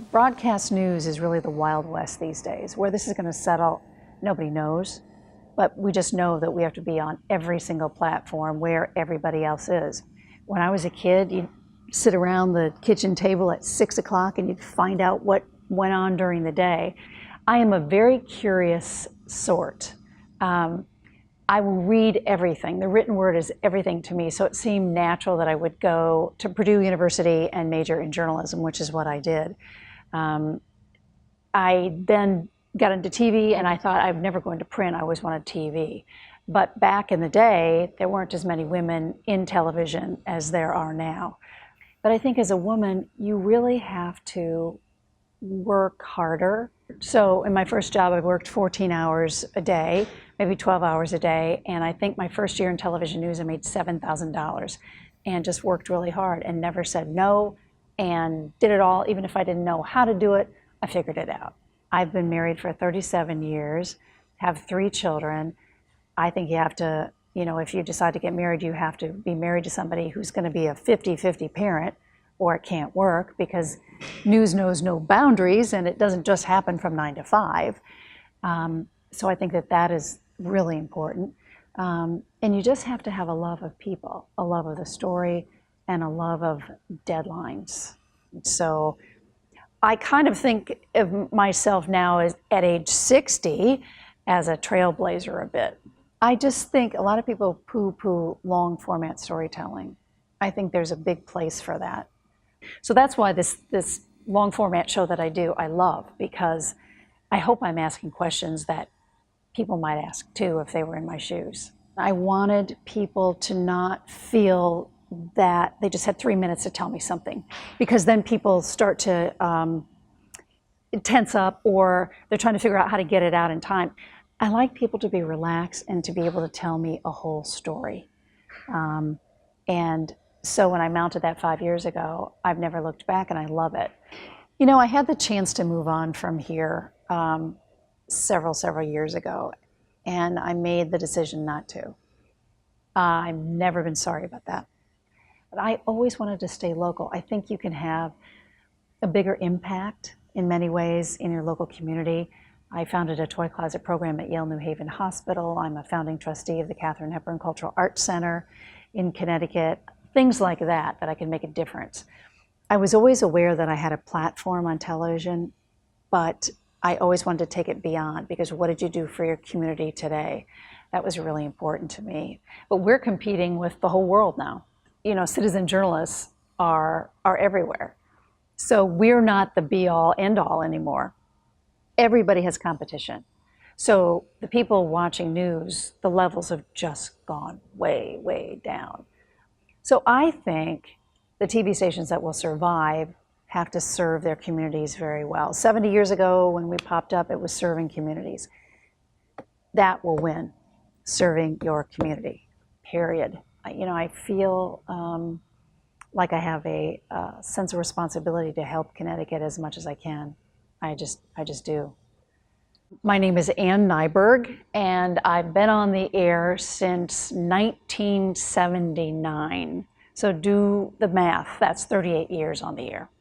Broadcast news is really the Wild West these days. Where this is going to settle, nobody knows. But we just know that we have to be on every single platform where everybody else is. When I was a kid, you'd sit around the kitchen table at 6 o'clock and you'd find out what went on during the day. I am a very curious sort. I will read everything. The written word is everything to me, so it seemed natural that I would go to Purdue University and major in journalism, which is what I did. I then got into TV, and I thought I'd never go into print. I always wanted TV. But back in the day, there weren't as many women in television as there are now. But I think as a woman, you really have to work harder. So in my first job, I worked 14 hours a day, maybe 12 hours a day. And I think my first year in television news, I made $7,000 and just worked really hard and never said no and did it all. Even if I didn't know how to do it, I figured it out. I've been married for 37 years, have 3 children. I think you have to, if you decide to get married, you have to be married to somebody who's going to be a 50-50 parent, or it can't work because news knows no boundaries and it doesn't just happen from 9 to 5. So I think that is really important. And you just have to have a love of people, a love of the story, and a love of deadlines. So I kind of think of myself now as at age 60 as a trailblazer a bit. I just think a lot of people poo-poo long format storytelling. I think there's a big place for that. So that's why this long format show that I do, I love, because I hope I'm asking questions that people might ask too if they were in my shoes. I wanted people to not feel that they just had 3 minutes to tell me something, because then people start to tense up, or they're trying to figure out how to get it out in time. I like people to be relaxed and to be able to tell me a whole story. And so when I mounted that 5 years ago, I've never looked back, and I love it. I had the chance to move on from here several years ago, and I made the decision not to. I've never been sorry about that. But I always wanted to stay local. I think you can have a bigger impact in many ways in your local community. I founded a toy closet program at Yale New Haven Hospital. I'm a founding trustee of the Katharine Hepburn Cultural Arts Center in Connecticut. Things like that I can make a difference. I was always aware that I had a platform on television, but I always wanted to take it beyond, because what did you do for your community today? That was really important to me. But we're competing with the whole world now. Citizen journalists are everywhere. So we're not the be-all, end-all anymore. Everybody has competition. So the people watching news, the levels have just gone way, way down. So I think the TV stations that will survive have to serve their communities very well. 70 years ago when we popped up, it was serving communities. That will win, serving your community, period. I feel like I have a sense of responsibility to help Connecticut as much as I can. I just do. My name is Ann Nyberg, and I've been on the air since 1979. So do the math, that's 38 years on the air.